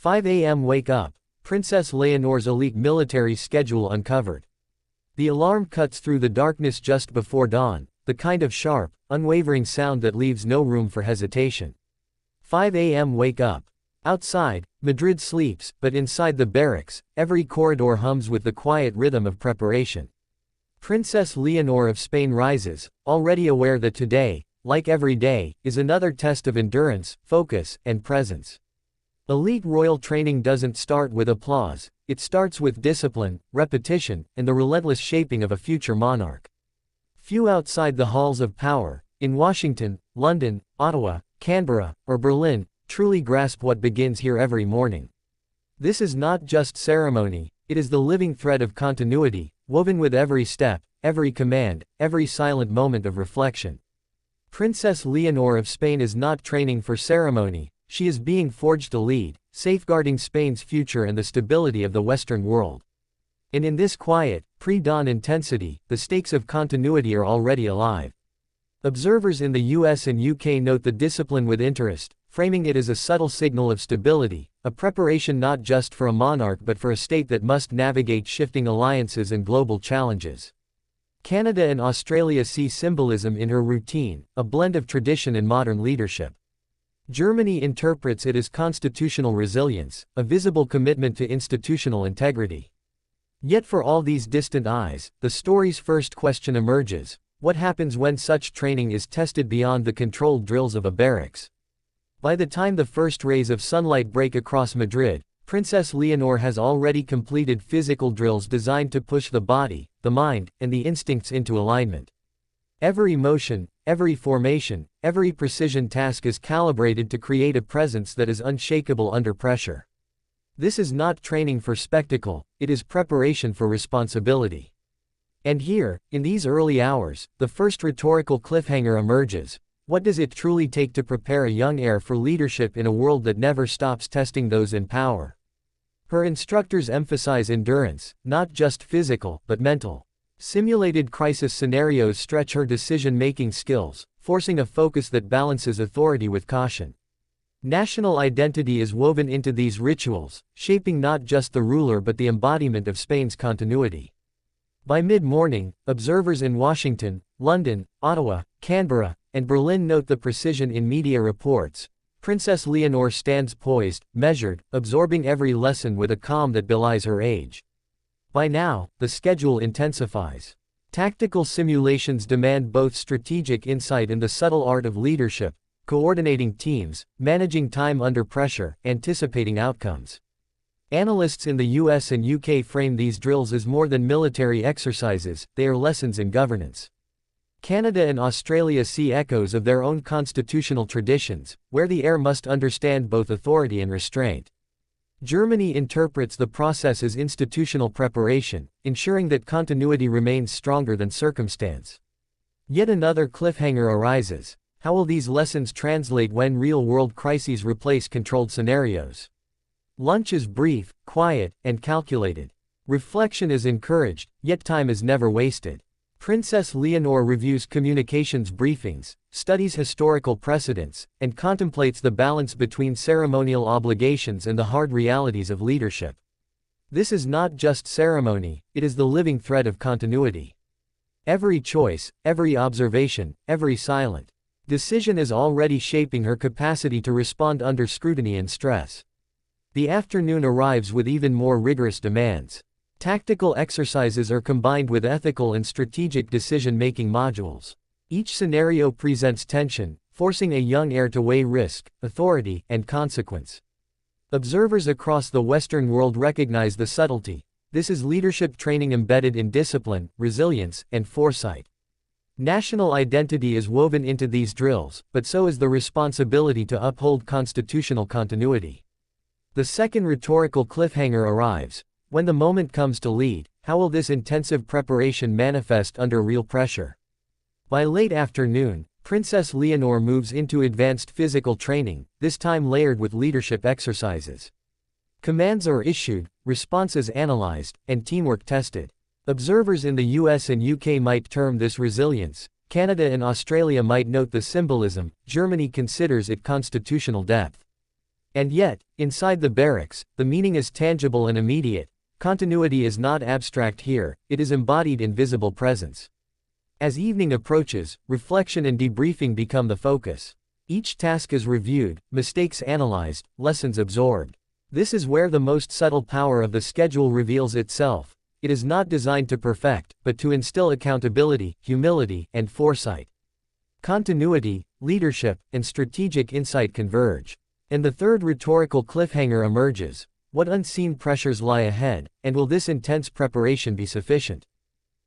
5 a.m. Wake up. Princess Leonor's elite military schedule uncovered. The alarm cuts through the darkness just before dawn, the kind of sharp, unwavering sound that leaves no room for hesitation. 5 a.m. Wake up. Outside, Madrid sleeps, but inside the barracks, every corridor hums with the quiet rhythm of preparation. Princess Leonor of Spain rises, already aware that today, like every day, is another test of endurance, focus, and presence. Elite royal training doesn't start with applause, it starts with discipline, repetition, and the relentless shaping of a future monarch. Few outside the halls of power, in Washington, London, Ottawa, Canberra, or Berlin, truly grasp what begins here every morning. This is not just ceremony, it is the living thread of continuity, woven with every step, every command, every silent moment of reflection. Princess Leonor of Spain is not training for ceremony, she is being forged to lead, safeguarding Spain's future and the stability of the Western world. And in this quiet, pre-dawn intensity, the stakes of continuity are already alive. Observers in the US and UK note the discipline with interest, framing it as a subtle signal of stability, a preparation not just for a monarch but for a state that must navigate shifting alliances and global challenges. Canada and Australia see symbolism in her routine, a blend of tradition and modern leadership. Germany interprets it as constitutional resilience, a visible commitment to institutional integrity. Yet for all these distant eyes, the story's first question emerges: what happens when such training is tested beyond the controlled drills of a barracks? By the time the first rays of sunlight break across Madrid, Princess Leonor has already completed physical drills designed to push the body, the mind, and the instincts into alignment. Every motion, every formation, every precision task is calibrated to create a presence that is unshakable under pressure. This is not training for spectacle, it is preparation for responsibility. And here, in these early hours, the first rhetorical cliffhanger emerges: what does it truly take to prepare a young heir for leadership in a world that never stops testing those in power? Her instructors emphasize endurance, not just physical, but mental. Simulated crisis scenarios stretch her decision-making skills, forcing a focus that balances authority with caution. National identity is woven into these rituals, shaping not just the ruler but the embodiment of Spain's continuity. By mid-morning, observers in Washington, London, Ottawa, Canberra, and Berlin note the precision in media reports. Princess Leonor stands poised, measured, absorbing every lesson with a calm that belies her age. By now, the schedule intensifies. Tactical simulations demand both strategic insight and the subtle art of leadership, coordinating teams, managing time under pressure, anticipating outcomes. Analysts in the US and UK frame these drills as more than military exercises, they are lessons in governance. Canada and Australia see echoes of their own constitutional traditions, where the heir must understand both authority and restraint. Germany interprets the process as institutional preparation, ensuring that continuity remains stronger than circumstance. Yet another cliffhanger arises: how will these lessons translate when real-world crises replace controlled scenarios? Lunch is brief, quiet, and calculated. Reflection is encouraged, yet time is never wasted. Princess Leonor reviews communications briefings, studies historical precedents, and contemplates the balance between ceremonial obligations and the hard realities of leadership. This is not just ceremony, it is the living thread of continuity. Every choice, every observation, every silent decision is already shaping her capacity to respond under scrutiny and stress. The afternoon arrives with even more rigorous demands. Tactical exercises are combined with ethical and strategic decision-making modules. Each scenario presents tension, forcing a young heir to weigh risk, authority, and consequence. Observers across the Western world recognize the subtlety. This is leadership training embedded in discipline, resilience, and foresight. National identity is woven into these drills, but so is the responsibility to uphold constitutional continuity. The second rhetorical cliffhanger arrives: when the moment comes to lead, how will this intensive preparation manifest under real pressure? By late afternoon, Princess Leonor moves into advanced physical training, this time layered with leadership exercises. Commands are issued, responses analyzed, and teamwork tested. Observers in the US and UK might term this resilience, Canada and Australia might note the symbolism, Germany considers it constitutional depth. And yet, inside the barracks, the meaning is tangible and immediate. Continuity is not abstract here, it is embodied in visible presence. As evening approaches, reflection and debriefing become the focus. Each task is reviewed, mistakes analyzed, lessons absorbed. This is where the most subtle power of the schedule reveals itself. It is not designed to perfect, but to instill accountability, humility, and foresight. Continuity, leadership, and strategic insight converge. And the third rhetorical cliffhanger emerges. What unseen pressures lie ahead, and will this intense preparation be sufficient?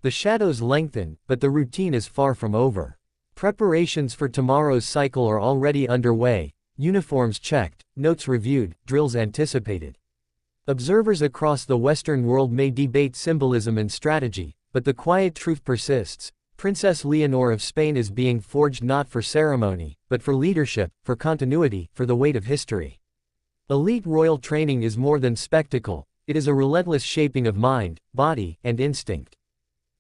The shadows lengthen, but the routine is far from over. Preparations for tomorrow's cycle are already underway, uniforms checked, notes reviewed, drills anticipated. Observers across the Western world may debate symbolism and strategy, but the quiet truth persists. Princess Leonor of Spain is being forged not for ceremony, but for leadership, for continuity, for the weight of history. Elite royal training is more than spectacle, it is a relentless shaping of mind, body, and instinct.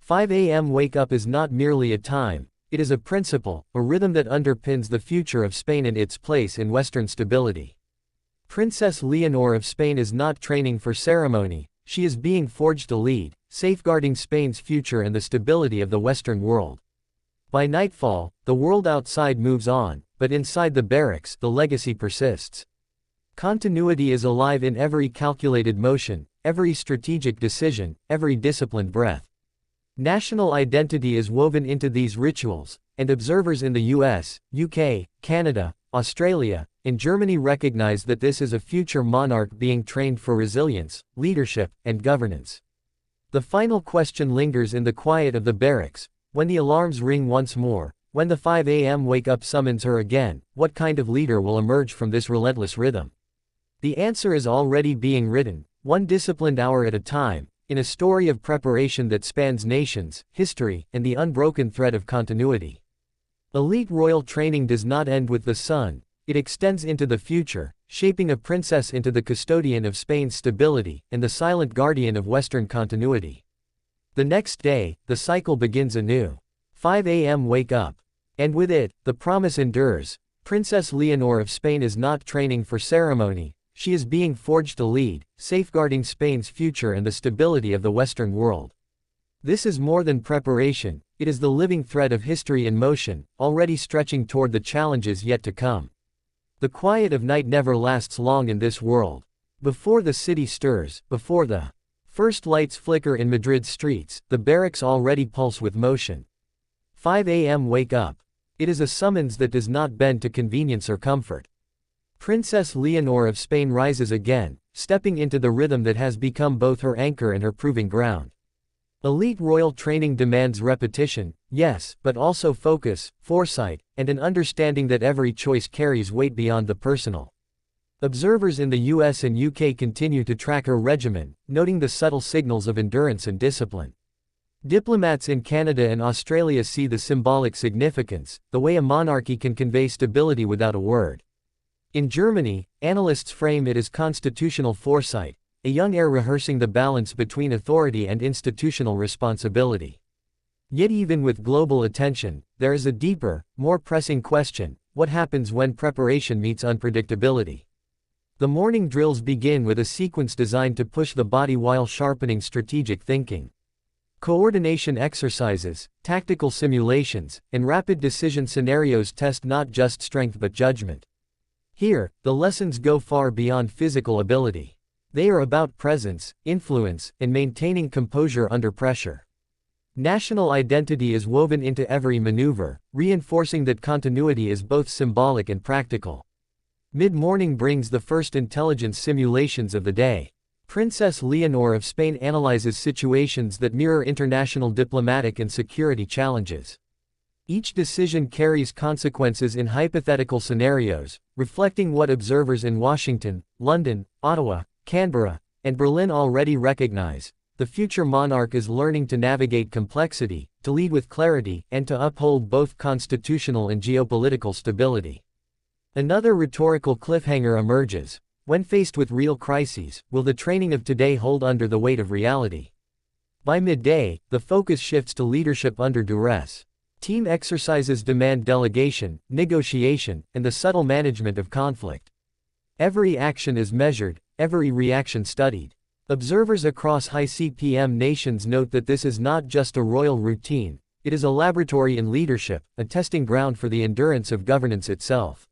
5 a.m. wake up is not merely a time, it is a principle, a rhythm that underpins the future of Spain and its place in Western stability. Princess Leonor of Spain is not training for ceremony, she is being forged to lead, safeguarding Spain's future and the stability of the Western world. By nightfall, the world outside moves on, but inside the barracks, the legacy persists. Continuity is alive in every calculated motion, every strategic decision, every disciplined breath. National identity is woven into these rituals, and observers in the US, UK, Canada, Australia, and Germany recognize that this is a future monarch being trained for resilience, leadership, and governance. The final question lingers in the quiet of the barracks. When the alarms ring once more, when the 5 a.m. wake-up summons her again, what kind of leader will emerge from this relentless rhythm? The answer is already being written, one disciplined hour at a time, in a story of preparation that spans nations, history, and the unbroken thread of continuity. Elite royal training does not end with the sun, it extends into the future, shaping a princess into the custodian of Spain's stability, and the silent guardian of Western continuity. The next day, the cycle begins anew. 5 a.m. wake up. And with it, the promise endures. Princess Leonor of Spain is not training for ceremony, she is being forged to lead, safeguarding Spain's future and the stability of the Western world. This is more than preparation, it is the living thread of history in motion, already stretching toward the challenges yet to come. The quiet of night never lasts long in this world. Before the city stirs, before the first lights flicker in Madrid's streets, the barracks already pulse with motion. 5 a.m. wake up. It is a summons that does not bend to convenience or comfort. Princess Leonor of Spain rises again, stepping into the rhythm that has become both her anchor and her proving ground. Elite royal training demands repetition, yes, but also focus, foresight, and an understanding that every choice carries weight beyond the personal. Observers in the US and UK continue to track her regimen, noting the subtle signals of endurance and discipline. Diplomats in Canada and Australia see the symbolic significance, the way a monarchy can convey stability without a word. In Germany, analysts frame it as constitutional foresight, a young heir rehearsing the balance between authority and institutional responsibility. Yet even with global attention, there is a deeper, more pressing question: what happens when preparation meets unpredictability? The morning drills begin with a sequence designed to push the body while sharpening strategic thinking. Coordination exercises, tactical simulations, and rapid decision scenarios test not just strength but judgment. Here, the lessons go far beyond physical ability. They are about presence, influence, and maintaining composure under pressure. National identity is woven into every maneuver, reinforcing that continuity is both symbolic and practical. Mid-morning brings the first intelligence simulations of the day. Princess Leonor of Spain analyzes situations that mirror international diplomatic and security challenges. Each decision carries consequences in hypothetical scenarios, reflecting what observers in Washington, London, Ottawa, Canberra, and Berlin already recognize: the future monarch is learning to navigate complexity, to lead with clarity, and to uphold both constitutional and geopolitical stability. Another rhetorical cliffhanger emerges. When faced with real crises, will the training of today hold under the weight of reality? By midday, the focus shifts to leadership under duress. Team exercises demand delegation, negotiation, and the subtle management of conflict. Every action is measured, every reaction studied. Observers across high CPM nations note that this is not just a royal routine, it is a laboratory in leadership, a testing ground for the endurance of governance itself.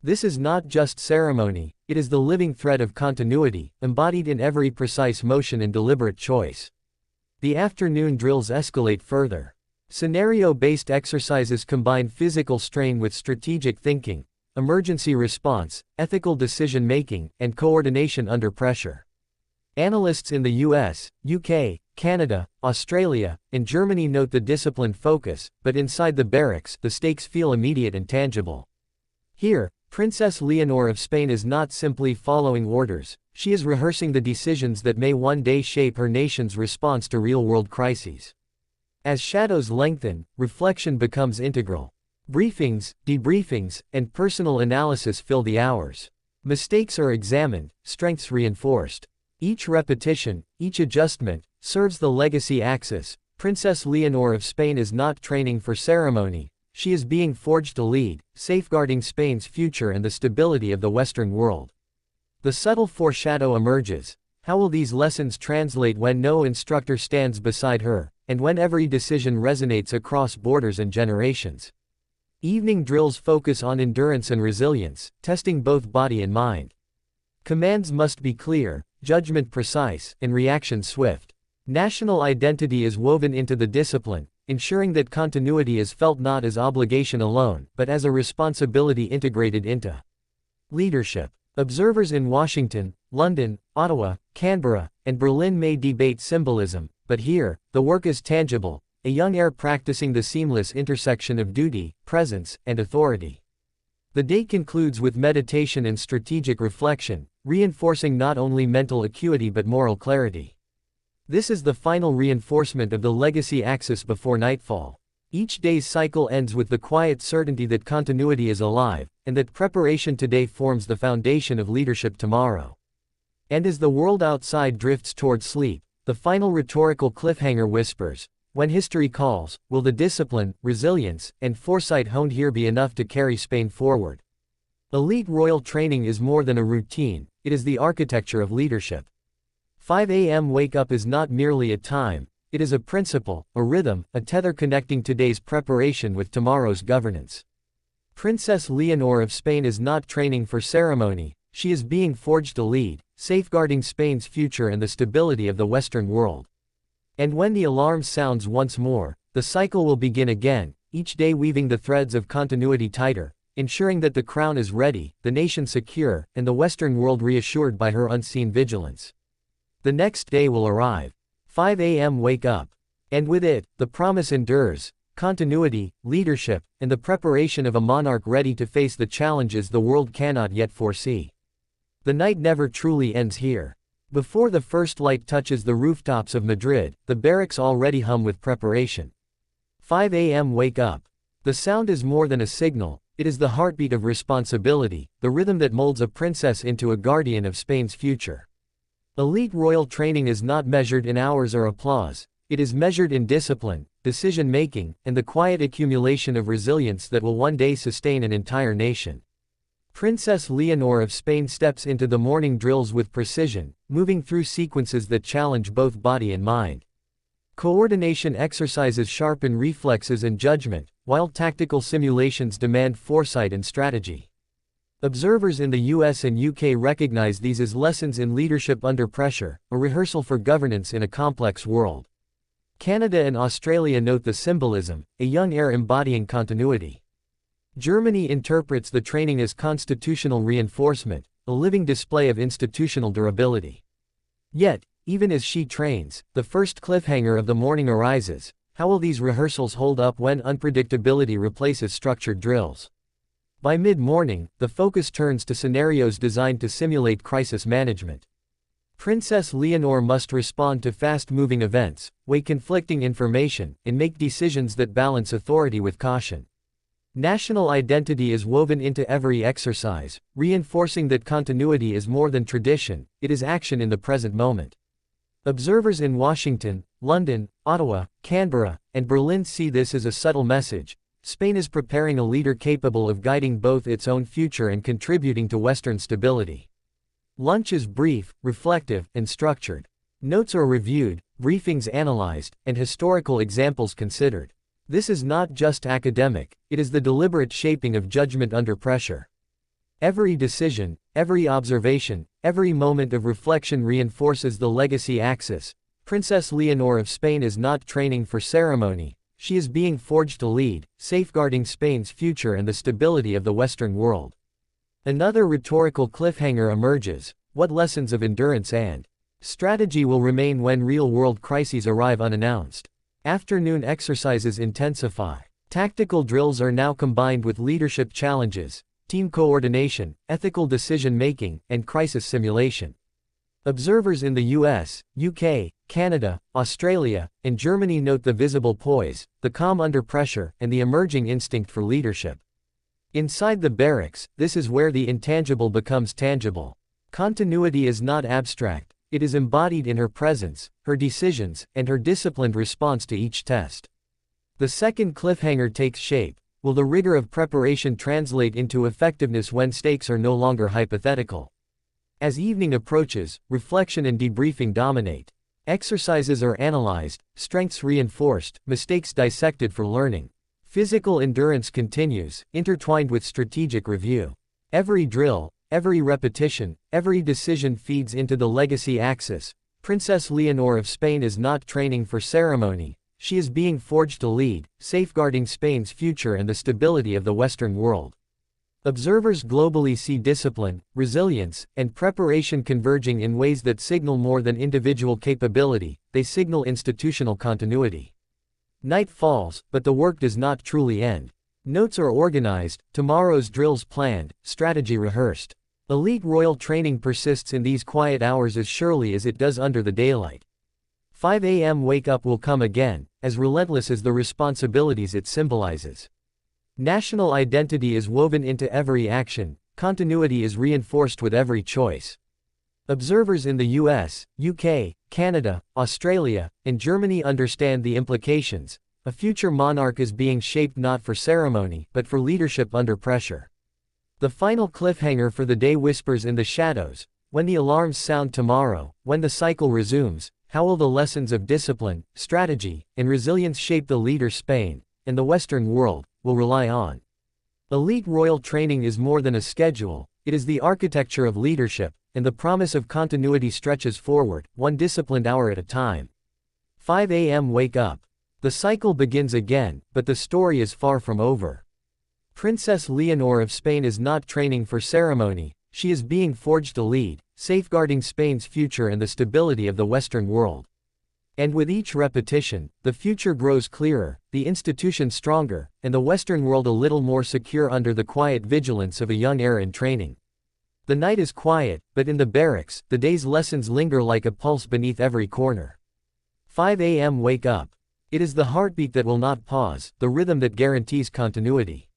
This is not just ceremony, it is the living thread of continuity, embodied in every precise motion and deliberate choice. The afternoon drills escalate further. Scenario-based exercises combine physical strain with strategic thinking, emergency response, ethical decision-making, and coordination under pressure. Analysts in the US, UK, Canada, Australia, and Germany note the disciplined focus, but inside the barracks, the stakes feel immediate and tangible. Here, Princess Leonor of Spain is not simply following orders, she is rehearsing the decisions that may one day shape her nation's response to real-world crises. As shadows lengthen, reflection becomes integral. Briefings, debriefings, and personal analysis fill the hours. Mistakes are examined, strengths reinforced. Each repetition, each adjustment, serves the legacy axis. Princess Leonor of Spain is not training for ceremony, she is being forged to lead, safeguarding Spain's future and the stability of the Western world. The subtle foreshadow emerges. How will these lessons translate when no instructor stands beside her, and when every decision resonates across borders and generations? Evening drills focus on endurance and resilience, testing both body and mind. Commands must be clear, judgment precise, and reaction swift. National identity is woven into the discipline, ensuring that continuity is felt not as obligation alone, but as a responsibility integrated into leadership. Observers in Washington, London, Ottawa, Canberra, and Berlin may debate symbolism, but here, the work is tangible, a young heir practicing the seamless intersection of duty, presence, and authority. The day concludes with meditation and strategic reflection, reinforcing not only mental acuity but moral clarity. This is the final reinforcement of the legacy axis before nightfall. Each day's cycle ends with the quiet certainty that continuity is alive, and that preparation today forms the foundation of leadership tomorrow. And as the world outside drifts toward sleep, the final rhetorical cliffhanger whispers, when history calls, will the discipline, resilience, and foresight honed here be enough to carry Spain forward? Elite royal training is more than a routine, it is the architecture of leadership. 5 a.m. wake-up is not merely a time, it is a principle, a rhythm, a tether connecting today's preparation with tomorrow's governance. Princess Leonor of Spain is not training for ceremony, she is being forged to lead, safeguarding Spain's future and the stability of the Western world. And when the alarm sounds once more, the cycle will begin again, each day weaving the threads of continuity tighter, ensuring that the crown is ready, the nation secure, and the Western world reassured by her unseen vigilance. The next day will arrive. 5 a.m. wake up. And with it, the promise endures, continuity, leadership, and the preparation of a monarch ready to face the challenges the world cannot yet foresee. The night never truly ends here. Before the first light touches the rooftops of Madrid, the barracks already hum with preparation. 5 a.m. wake up. The sound is more than a signal, it is the heartbeat of responsibility, the rhythm that molds a princess into a guardian of Spain's future. Elite royal training is not measured in hours or applause, it is measured in discipline, decision-making, and the quiet accumulation of resilience that will one day sustain an entire nation. Princess Leonor of Spain steps into the morning drills with precision, moving through sequences that challenge both body and mind. Coordination exercises sharpen reflexes and judgment, while tactical simulations demand foresight and strategy. Observers in the US and UK recognize these as lessons in leadership under pressure, a rehearsal for governance in a complex world. Canada and Australia note the symbolism, a young heir embodying continuity. Germany interprets the training as constitutional reinforcement, a living display of institutional durability. Yet, even as she trains, the first cliffhanger of the morning arises. How will these rehearsals hold up when unpredictability replaces structured drills? By mid-morning, the focus turns to scenarios designed to simulate crisis management. Princess Leonor must respond to fast-moving events, weigh conflicting information, and make decisions that balance authority with caution. National identity is woven into every exercise, reinforcing that continuity is more than tradition, it is action in the present moment. Observers in Washington, London, Ottawa, Canberra, and Berlin see this as a subtle message. Spain is preparing a leader capable of guiding both its own future and contributing to Western stability. Lunch is brief, reflective, and structured. Notes are reviewed, briefings analyzed, and historical examples considered. This is not just academic, it is the deliberate shaping of judgment under pressure. Every decision, every observation, every moment of reflection reinforces the legacy axis. Princess Leonor of Spain is not training for ceremony, she is being forged to lead, safeguarding Spain's future and the stability of the Western world. Another rhetorical cliffhanger emerges: what lessons of endurance and strategy will remain when real-world crises arrive unannounced? Afternoon exercises intensify. Tactical drills are now combined with leadership challenges, team coordination, ethical decision-making, and crisis simulation. Observers in the US, UK, Canada, Australia, and Germany note the visible poise, the calm under pressure, and the emerging instinct for leadership. Inside the barracks, this is where the intangible becomes tangible. Continuity is not abstract, it is embodied in her presence, her decisions, and her disciplined response to each test. The second cliffhanger takes shape. Will the rigor of preparation translate into effectiveness when stakes are no longer hypothetical? As evening approaches, reflection and debriefing dominate. Exercises are analyzed, strengths reinforced, mistakes dissected for learning. Physical endurance continues, intertwined with strategic review. Every drill, every repetition, every decision feeds into the legacy axis. Princess Leonor of Spain is not training for ceremony, she is being forged to lead, safeguarding Spain's future and the stability of the Western world. Observers globally see discipline, resilience, and preparation converging in ways that signal more than individual capability, they signal institutional continuity. Night falls, but the work does not truly end. Notes are organized, tomorrow's drills planned, strategy rehearsed. Elite royal training persists in these quiet hours as surely as it does under the daylight. 5 a.m. wake-up will come again, as relentless as the responsibilities it symbolizes. National identity is woven into every action, continuity is reinforced with every choice. Observers in the US, UK, Canada, Australia, and Germany understand the implications. A future monarch is being shaped not for ceremony, but for leadership under pressure. The final cliffhanger for the day whispers in the shadows: when the alarms sound tomorrow, when the cycle resumes, how will the lessons of discipline, strategy, and resilience shape the leader Spain, and the Western world, will rely on? Elite royal training is more than a schedule, it is the architecture of leadership, and the promise of continuity stretches forward, one disciplined hour at a time. 5 a.m. wake up. The cycle begins again, but the story is far from over. Princess Leonor of Spain is not training for ceremony, she is being forged to lead, safeguarding Spain's future and the stability of the Western world. And with each repetition, the future grows clearer, the institution stronger, and the Western world a little more secure under the quiet vigilance of a young heir in training. The night is quiet, but in the barracks, the day's lessons linger like a pulse beneath every corner. 5 a.m. wake up. It is the heartbeat that will not pause, the rhythm that guarantees continuity.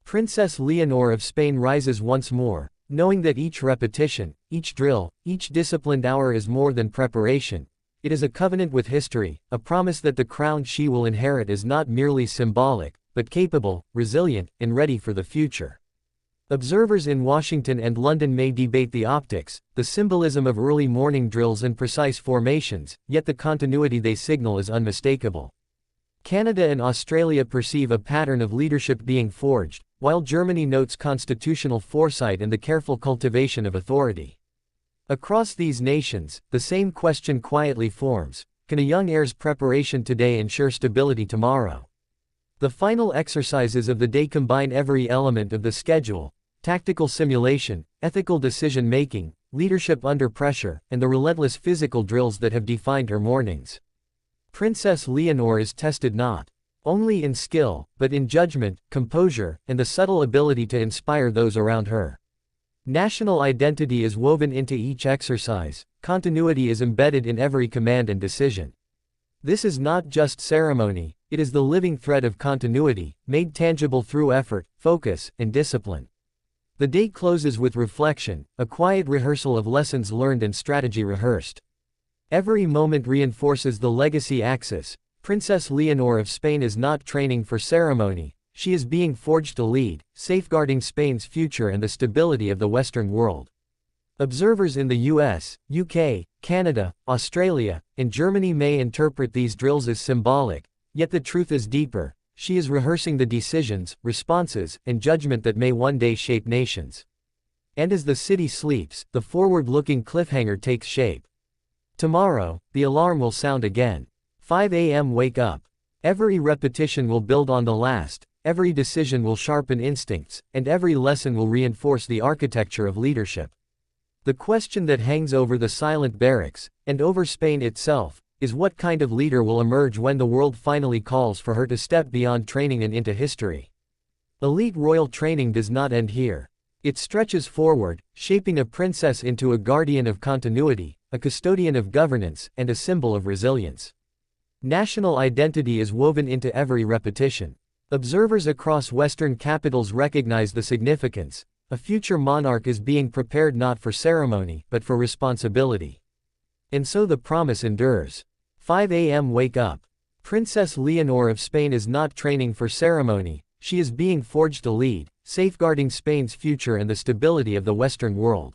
Princess Leonor of Spain rises once more, knowing that each repetition, each drill, each disciplined hour is more than preparation. It is a covenant with history, a promise that the crown she will inherit is not merely symbolic, but capable, resilient, and ready for the future. Observers in Washington and London may debate the optics, the symbolism of early morning drills and precise formations, yet the continuity they signal is unmistakable. Canada and Australia perceive a pattern of leadership being forged, while Germany notes constitutional foresight and the careful cultivation of authority. Across these nations, the same question quietly forms: can a young heir's preparation today ensure stability tomorrow? The final exercises of the day combine every element of the schedule: tactical simulation, ethical decision-making, leadership under pressure, and the relentless physical drills that have defined her mornings. Princess Leonor is tested not only in skill, but in judgment, composure, and the subtle ability to inspire those around her. National identity is woven into each exercise, continuity is embedded in every command and decision. This is not just ceremony, it is the living thread of continuity, made tangible through effort, focus, and discipline. The day closes with reflection, a quiet rehearsal of lessons learned and strategy rehearsed. Every moment reinforces the legacy axis. Princess Leonor of Spain is not training for ceremony, she is being forged to lead, safeguarding Spain's future and the stability of the Western world. Observers in the US, UK, Canada, Australia, and Germany may interpret these drills as symbolic, yet the truth is deeper. She is rehearsing the decisions, responses, and judgment that may one day shape nations. And as the city sleeps, the forward-looking cliffhanger takes shape. Tomorrow, the alarm will sound again. 5 a.m. Wake up. Every repetition will build on the last, every decision will sharpen instincts, and every lesson will reinforce the architecture of leadership. The question that hangs over the silent barracks, and over Spain itself, is what kind of leader will emerge when the world finally calls for her to step beyond training and into history. Elite royal training does not end here. It stretches forward, shaping a princess into a guardian of continuity, a custodian of governance, and a symbol of resilience. National identity is woven into every repetition. Observers across Western capitals recognize the significance. A future monarch is being prepared not for ceremony, but for responsibility. And so the promise endures. 5 a.m. Wake up. Princess Leonor of Spain is not training for ceremony, she is being forged to lead, safeguarding Spain's future and the stability of the Western world.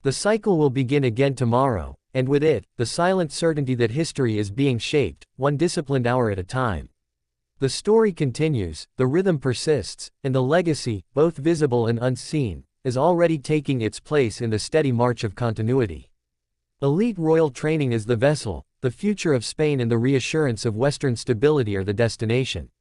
The cycle will begin again tomorrow, and with it, the silent certainty that history is being shaped, one disciplined hour at a time. The story continues, the rhythm persists, and the legacy, both visible and unseen, is already taking its place in the steady march of continuity. Elite royal training is the vessel, the future of Spain and the reassurance of Western stability are the destination.